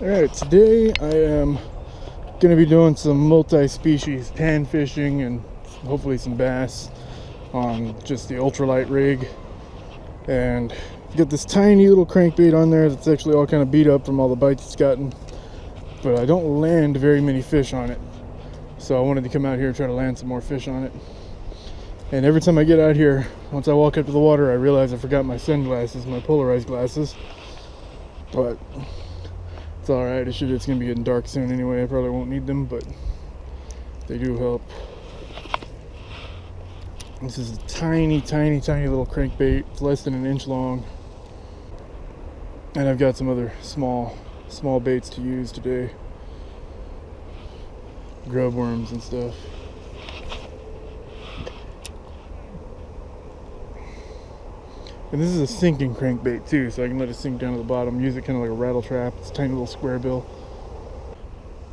Alright, today I am going to be doing some multi-species pan fishing and hopefully some bass on just the ultralight rig. And got this tiny little crankbait on there that's actually all kind of beat up from all the bites it's gotten. But I don't land very many fish on it. So I wanted to come out here and try to land some more fish on it. And every time I get out here, once I walk up to the water, I realize I forgot my sunglasses, my polarized glasses. But it's alright, it's going to be getting dark soon anyway. I probably won't need them, but they do help. This is a tiny little crankbait. It's less than an inch long. And I've got some other small baits to use today. Grub worms and stuff. And this is a sinking crankbait too, so I can let it sink down to the bottom, use it kind of like a rattle trap. It's a tiny little square bill.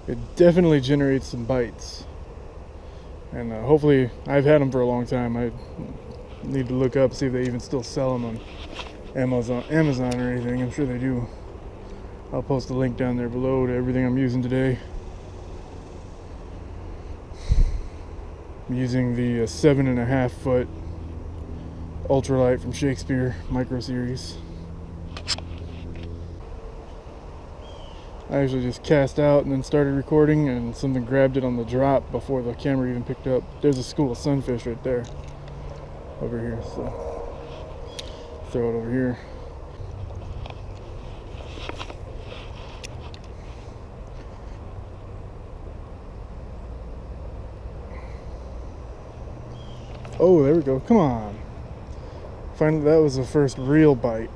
It definitely generates some bites. And hopefully, I've had them for a long time. I need to look up, see if they even still sell them on Amazon or anything. I'm sure they do. I'll post a link down there below to everything I'm using today. I'm using the 7.5 foot ultralight from Shakespeare Micro Series. I actually just cast out and then started recording, and something grabbed it on the drop before the camera even picked up. There's a school of sunfish right there, over here, so throw it over here. Oh, there we go. Come on. Finally, that was the first real bite.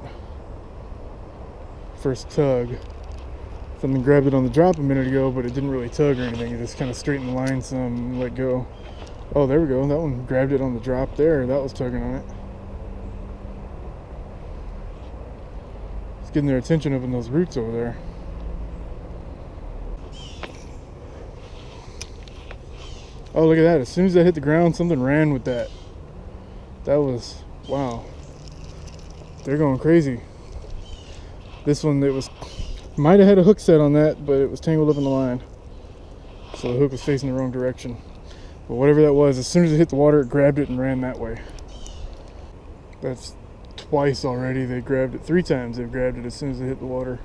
First tug. Something grabbed it on the drop a minute ago, but it didn't really tug or anything. It just kind of straightened the line some and let go. Oh, there we go. That one grabbed it on the drop there. That was tugging on it. It's getting their attention up in those roots over there. Oh, look at that. As soon as that hit the ground, something ran with that. That was, wow. They're going crazy. This one, might have had a hook set on that, but it was tangled up in the line. So the hook was facing the wrong direction. But whatever that was, as soon as it hit the water, it grabbed it and ran that way. That's twice already. They grabbed it. 3 times they've grabbed it as soon as it hit the water.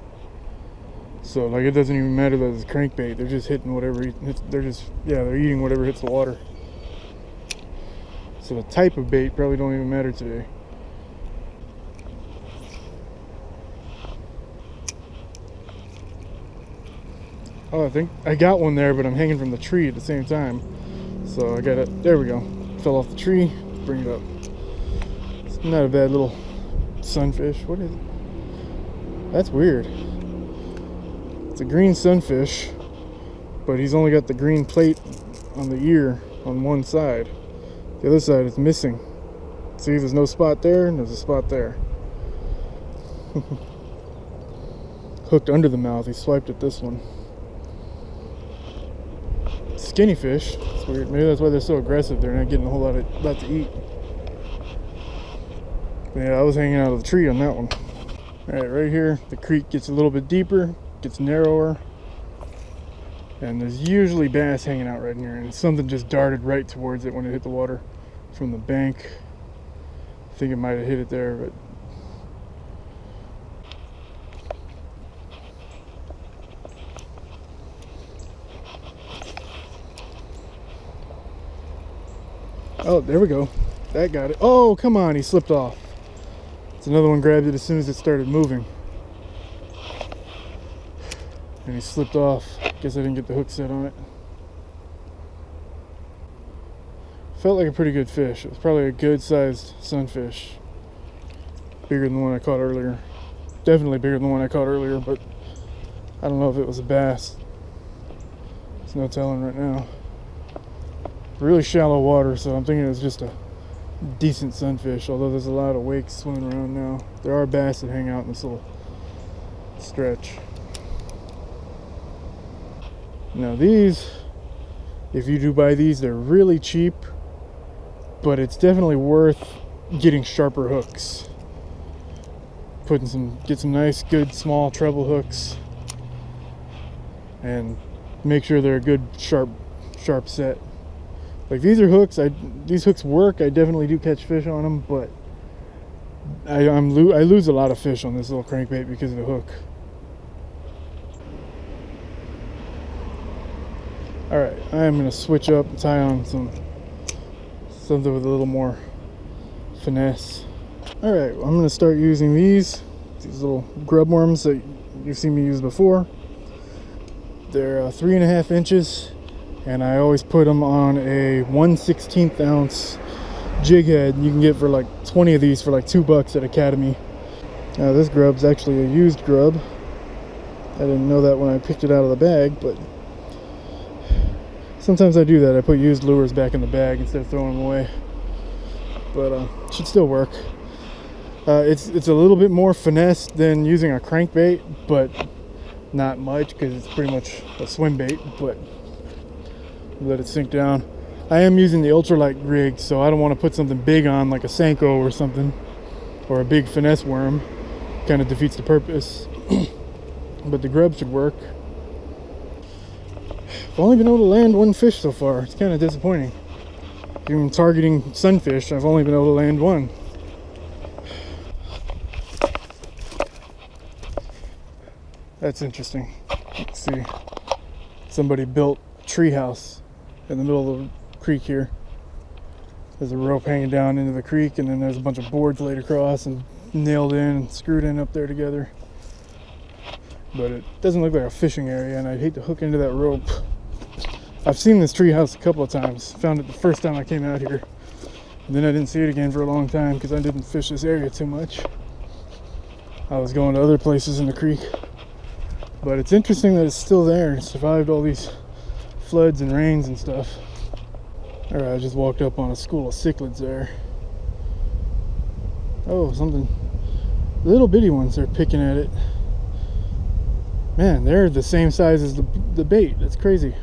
So like, it doesn't even matter that it's crankbait. They're just hitting whatever hits. They're eating whatever hits the water. So the type of bait probably don't even matter today. Oh, I think I got one there, but I'm hanging from the tree at the same time. So I got it. There we go. Fell off the tree. Bring it up. It's not a bad little sunfish. What is it? That's weird. It's a green sunfish, but he's only got the green plate on the ear on one side. The other side is missing. See, there's no spot there, and there's a spot there. Hooked under the mouth. He swiped at this one. Skinny fish. It's weird. Maybe that's why they're so aggressive. They're not getting a whole lot to eat. But yeah, I was hanging out of the tree on that one. Alright, right here, the creek gets a little bit deeper, gets narrower, and there's usually bass hanging out right in here, and something just darted right towards it when it hit the water from the bank. I think it might have hit it there, but oh, there we go. That got it. Oh, come on, he slipped off. It's another one grabbed it as soon as it started moving. And he slipped off. Guess I didn't get the hook set on it. Felt like a pretty good fish. It was probably a good sized sunfish. Bigger than the one I caught earlier. Definitely bigger than the one I caught earlier, but I don't know if it was a bass. There's no telling right now. Really shallow water, so I'm thinking it was just a decent sunfish, although there's a lot of wakes swimming around now. There are bass that hang out in this little stretch. Now these, if you do buy these, they're really cheap, but it's definitely worth getting sharper hooks. Get some nice, good, small treble hooks. and make sure they're a good sharp set. Like these are hooks. These hooks work. I definitely do catch fish on them, but I lose a lot of fish on this little crankbait because of the hook. All right, I am gonna switch up and tie on something with a little more finesse. All right, I'm gonna start using these little grub worms that you've seen me use before. They're 3.5 inches, and I always put them on a 1/16 ounce jig head. You can get for like 20 of these for like $2 at Academy. Now this grub's actually a used grub. I didn't know that when I picked it out of the bag, but sometimes I do that. I put used lures back in the bag instead of throwing them away. But it should still work. It's a little bit more finesse than using a crankbait, but not much because it's pretty much a swim bait. But let it sink down. I am using the ultralight rig, so I don't want to put something big on like a Senko or something, or a big finesse worm. Kind of defeats the purpose. But the grub should work. I've only been able to land one fish so far. It's kind of disappointing. Even targeting sunfish, I've only been able to land one. That's interesting. Let's see. Somebody built a tree house in the middle of the creek here. There's a rope hanging down into the creek, and then there's a bunch of boards laid across and nailed in and screwed in up there together. But it doesn't look like a fishing area, and I'd hate to hook into that rope. I've seen this tree house a couple of times. Found it the first time I came out here, and then I didn't see it again for a long time because I didn't fish this area too much. I was going to other places in the creek. But it's interesting that it's still there. It survived all these floods and rains and stuff. Alright, I just walked up on a school of cichlids there. Oh, something. Little bitty ones are picking at it. Man, they're the same size as the bait. That's crazy.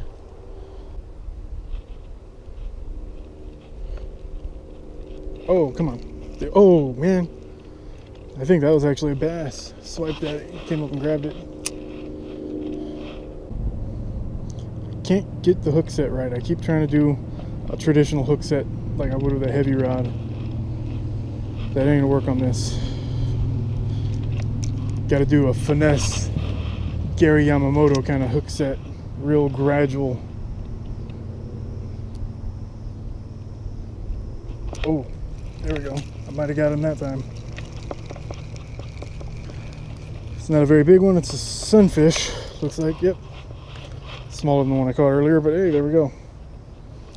Oh, come on. Oh, man. I think that was actually a bass. Swiped at it, came up and grabbed it. Can't get the hook set right. I keep trying to do a traditional hook set like I would with a heavy rod. That ain't gonna work on this. Gotta do a finesse Gary Yamamoto kind of hook set. Real gradual. Oh, there we go. I might have got him that time. It's not a very big one. It's a sunfish. Looks like, yep. Smaller than the one I caught earlier, but hey, there we go.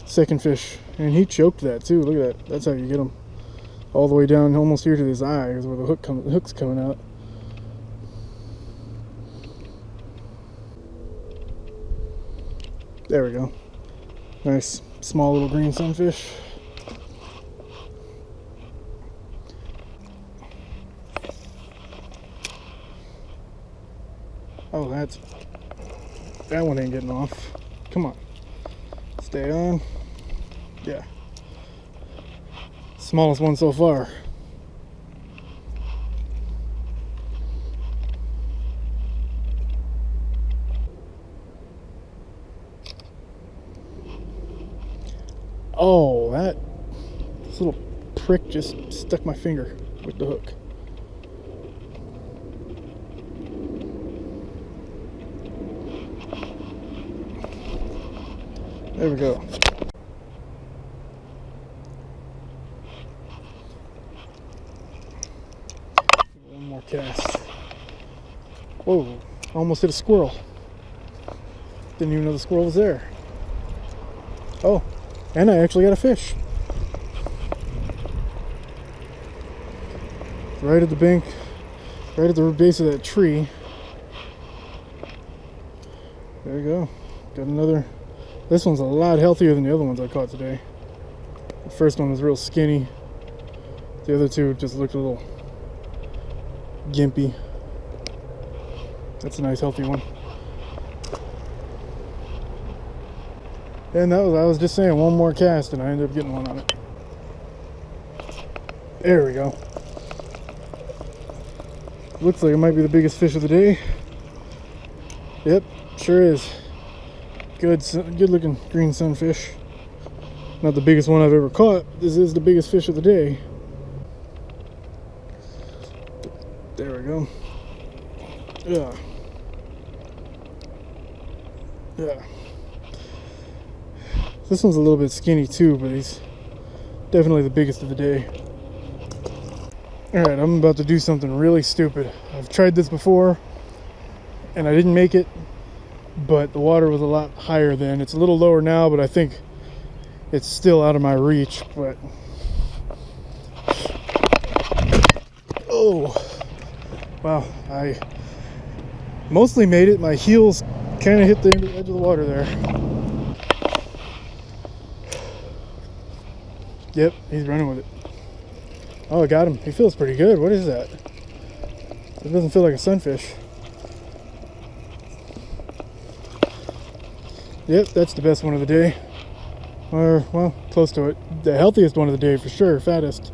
Second fish. And he choked that too. Look at that. That's how you get him. All the way down almost here to his eye is where the hook's coming out. There we go. Nice small little green sunfish. Oh, that one ain't getting off. Come on. Stay on. Yeah. Smallest one so far. Oh, this little prick just stuck my finger with the hook. There we go. One more cast. Whoa, almost hit a squirrel. Didn't even know the squirrel was there. Oh, and I actually got a fish. Right at the bank, right at the base of that tree. There you go. Got another. This one's a lot healthier than the other ones I caught today. The first one was real skinny. The other two just looked a little gimpy. That's a nice healthy one. And I was just saying, one more cast and I ended up getting one on it. There we go. Looks like it might be the biggest fish of the day. Yep, Sure is. Good looking green sunfish. Not the biggest one I've ever caught. This is the biggest fish of the day. There we go. Yeah. Yeah. This one's a little bit skinny too, but he's definitely the biggest of the day. Alright, I'm about to do something really stupid. I've tried this before and I didn't make it, but the water was a lot higher then. It's a little lower now, but I think it's still out of my reach. But oh wow, I mostly made it. My heels kind of hit the edge of the water there. Yep, he's running with it. Oh, I got him. He feels pretty good. What is that? It doesn't feel like a sunfish. Yep, that's the best one of the day. Or, well, close to it. The healthiest one of the day for sure. Fattest.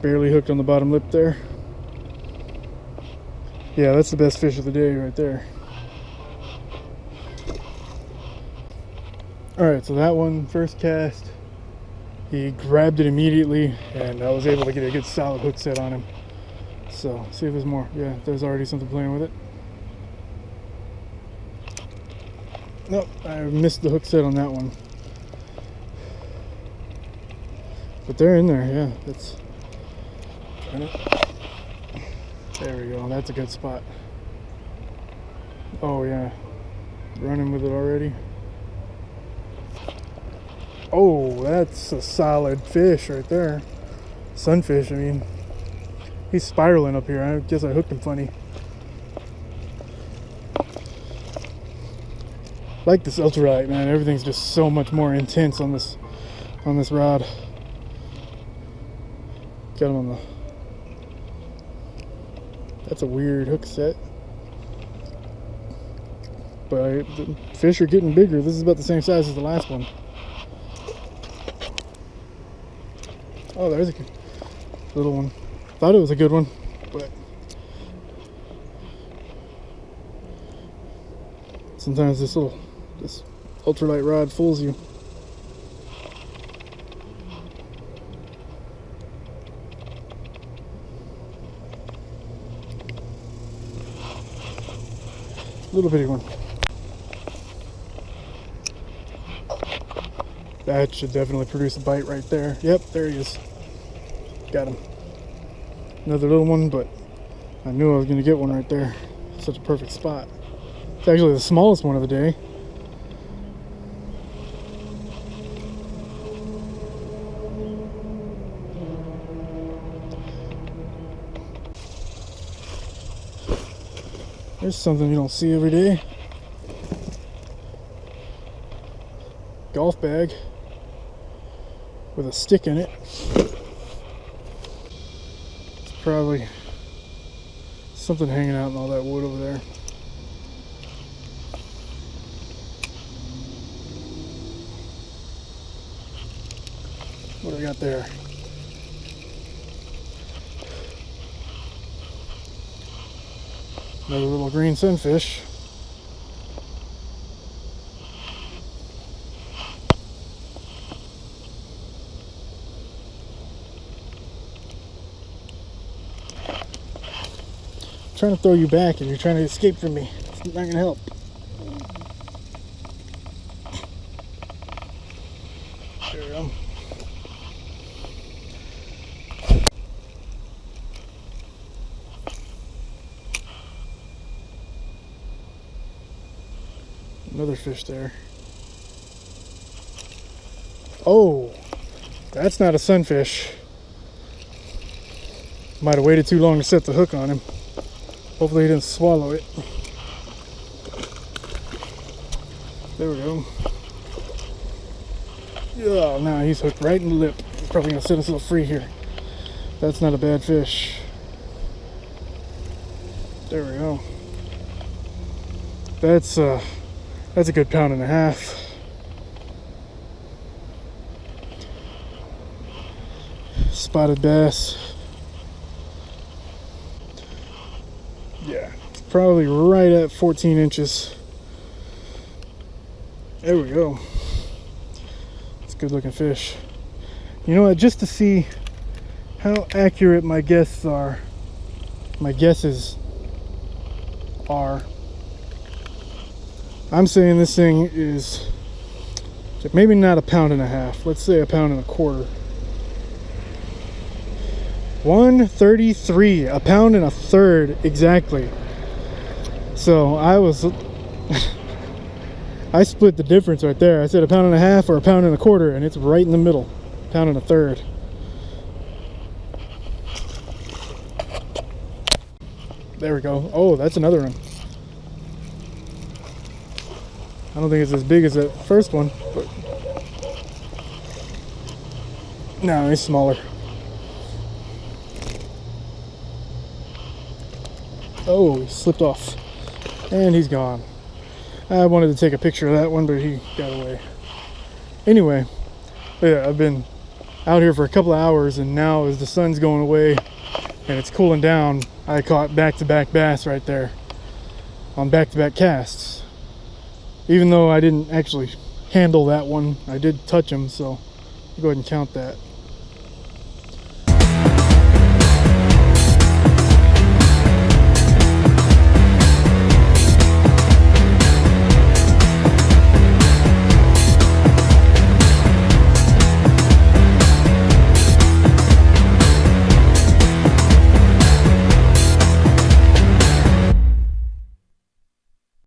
Barely hooked on the bottom lip there. Yeah, that's the best fish of the day right there. Alright, so that one, first cast. He grabbed it immediately, and I was able to get a good solid hook set on him. So, see if there's more. Yeah, there's already something playing with it. Nope, I missed the hook set on that one. But they're in there, yeah. That's. There we go, that's a good spot. Oh, yeah. Running with it already. Oh, that's a solid fish right there. Sunfish, I mean. He's spiraling up here. I guess I hooked him funny. Like this ultralight, man. Everything's just so much more intense on this rod. Got him on the. That's a weird hook set. But the fish are getting bigger. This is about the same size as the last one. Oh, there's a little one. Thought it was a good one, but sometimes this ultralight rod fools you. Little bitty one. That should definitely produce a bite right there. Yep, there he is. Got him. Another little one, but I knew I was going to get one right there. Such a perfect spot. It's actually the smallest one of the day. There's something you don't see every day. Golf bag with a stick in it. It's probably something hanging out in all that wood over there. What do we got there? Another little green sunfish. I'm trying to throw you back and you're trying to escape from me. It's not going to help. There we go. Another fish there. Oh, that's not a sunfish. Might have waited too long to set the hook on him. Hopefully he didn't swallow it. There we go. Oh, now he's hooked right in the lip. He's probably gonna set us a little free here. That's not a bad fish. There we go. That's a good 1.5 pounds. Spotted bass. Yeah, it's probably right at 14 inches. There we go. It's a good looking fish. You know what, just to see how accurate my guesses are, I'm saying this thing is maybe not a pound and a half, let's say a pound and a quarter. 133, a pound and a third exactly. So I split the difference right there. I said a pound and a half or a pound and a quarter, and it's right in the middle, pound and a third. There we go. Oh, that's another one. I don't think it's as big as that first one, but no, it's smaller. Oh, he slipped off and he's gone. I wanted to take a picture of that one, but he got away. Anyway, yeah, I've been out here for a couple of hours, and now as the sun's going away and it's cooling down, I caught back-to-back bass right there on back-to-back casts. Even though I didn't actually handle that one, I did touch him, so I'll go ahead and count that.